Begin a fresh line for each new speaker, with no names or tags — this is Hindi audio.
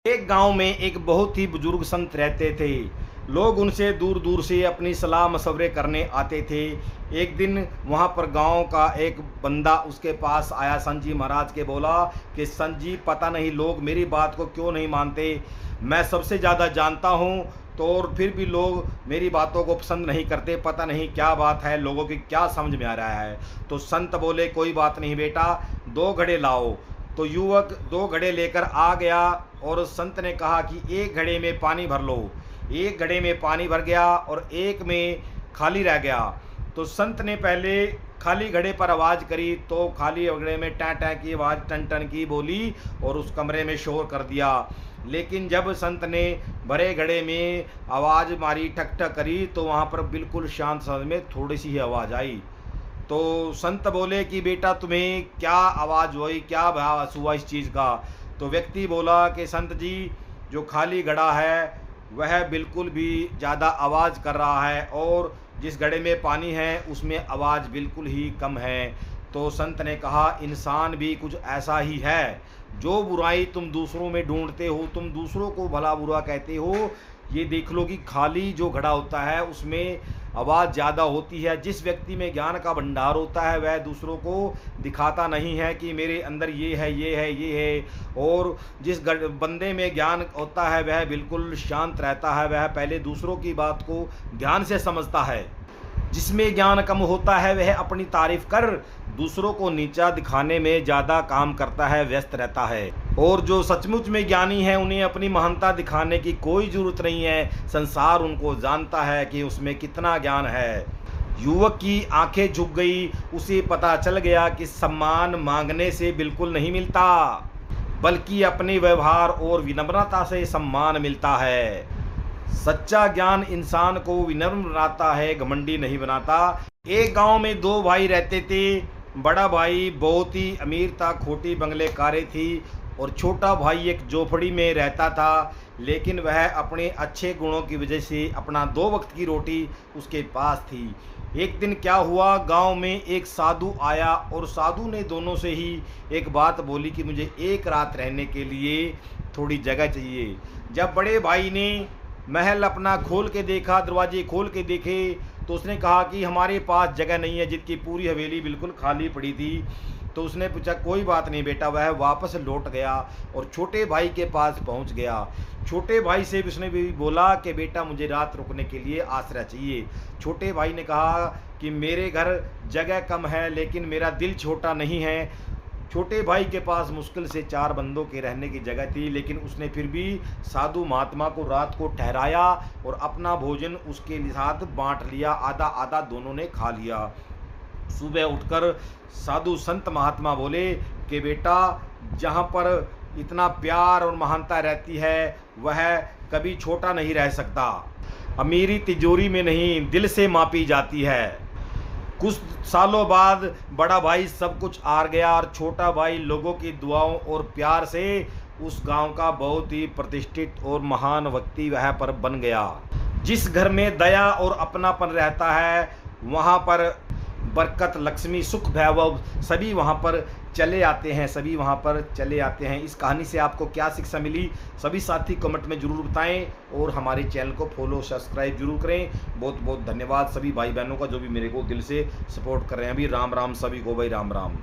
एक गांव में एक बहुत ही बुजुर्ग संत रहते थे। लोग उनसे दूर दूर से अपनी सलाह मशवरे करने आते थे। एक दिन वहां पर गांव का एक बंदा उसके पास आया, संत जी महाराज के बोला कि संत जी, पता नहीं लोग मेरी बात को क्यों नहीं मानते। मैं सबसे ज़्यादा जानता हूँ तो और फिर भी लोग मेरी बातों को पसंद नहीं करते। पता नहीं क्या बात है, लोगों की क्या समझ में आ रहा है। तो संत बोले, कोई बात नहीं बेटा, 2 घड़े लाओ। तो युवक 2 घड़े लेकर आ गया और संत ने कहा कि एक घड़े में पानी भर लो। एक घड़े में पानी भर गया और एक में खाली रह गया। तो संत ने पहले खाली घड़े पर आवाज़ करी तो खाली घड़े में टैं टैं की आवाज़, टन टन की बोली और उस कमरे में शोर कर दिया। लेकिन जब संत ने भरे घड़े में आवाज़ मारी, ठक ठक करी, तो वहाँ पर बिल्कुल शांत समझ में थोड़ी सी ही आवाज़ आई। तो संत बोले कि बेटा, तुम्हें क्या आवाज़ हुई, क्या आभास हुआ इस चीज़ का। तो व्यक्ति बोला कि संत जी, जो खाली घड़ा है वह बिल्कुल भी ज़्यादा आवाज़ कर रहा है और जिस घड़े में पानी है उसमें आवाज़ बिल्कुल ही कम है। तो संत ने कहा, इंसान भी कुछ ऐसा ही है। जो बुराई तुम दूसरों में ढूंढते हो, तुम दूसरों को भला बुरा कहते हो, ये देख लो कि खाली जो घड़ा होता है उसमें आवाज़ ज़्यादा होती है। जिस व्यक्ति में ज्ञान का भंडार होता है वह दूसरों को दिखाता नहीं है कि मेरे अंदर ये है, ये है, ये है। और जिस बंदे में ज्ञान होता है वह बिल्कुल शांत रहता है, वह पहले दूसरों की बात को ध्यान से समझता है। जिसमें ज्ञान कम होता है वह अपनी तारीफ कर दूसरों को नीचा दिखाने में ज़्यादा काम करता है, व्यस्त रहता है। और जो सचमुच में ज्ञानी है उन्हें अपनी महानता दिखाने की कोई ज़रूरत नहीं है। संसार उनको जानता है कि उसमें कितना ज्ञान है। युवक की आंखें झुक गई। उसे पता चल गया कि सम्मान मांगने से बिल्कुल नहीं मिलता, बल्कि अपने व्यवहार और विनम्रता से सम्मान मिलता है। सच्चा ज्ञान इंसान को विनम्र बनाता है, घमंडी नहीं बनाता। एक गांव में 2 भाई रहते थे। बड़ा भाई बहुत ही अमीर था, खोटी बंगले कारें थी, और छोटा भाई एक झोपड़ी में रहता था। लेकिन वह अपने अच्छे गुणों की वजह से अपना 2 वक्त की रोटी उसके पास थी। एक दिन क्या हुआ, गांव में एक साधु आया और साधु ने दोनों से ही एक बात बोली कि मुझे एक रात रहने के लिए थोड़ी जगह चाहिए। जब बड़े भाई ने महल अपना खोल के देखा, दरवाजे खोल के देखे, तो उसने कहा कि हमारे पास जगह नहीं है, जिसकी पूरी हवेली बिल्कुल खाली पड़ी थी। तो उसने पूछा, कोई बात नहीं बेटा। वह वापस लौट गया और छोटे भाई के पास पहुंच गया। छोटे भाई से उसने भी बोला कि बेटा, मुझे रात रुकने के लिए आश्रय चाहिए। छोटे भाई ने कहा कि मेरे घर जगह कम है लेकिन मेरा दिल छोटा नहीं है। छोटे भाई के पास मुश्किल से 4 बंदों के रहने की जगह थी, लेकिन उसने फिर भी साधु महात्मा को रात को ठहराया और अपना भोजन उसके साथ बांट लिया। आधा आधा दोनों ने खा लिया। सुबह उठकर साधु संत महात्मा बोले कि बेटा, जहाँ पर इतना प्यार और महानता रहती है वह कभी छोटा नहीं रह सकता। अमीरी तिजोरी में नहीं, दिल से मापी जाती है। कुछ सालों बाद बड़ा भाई सब कुछ हार गया और छोटा भाई लोगों की दुआओं और प्यार से उस गांव का बहुत ही प्रतिष्ठित और महान व्यक्ति वह पर बन गया। जिस घर में दया और अपनापन रहता है वहां पर बरकत, लक्ष्मी, सुख, वैभव सभी वहां पर चले आते हैं, सभी वहां पर चले आते हैं। इस कहानी से आपको क्या शिक्षा मिली, सभी साथी कमेंट में ज़रूर बताएं और हमारे चैनल को फॉलो सब्सक्राइब जरूर करें। बहुत बहुत धन्यवाद सभी भाई बहनों का जो भी मेरे को दिल से सपोर्ट कर रहे हैं। अभी राम राम सभी को भाई, राम राम।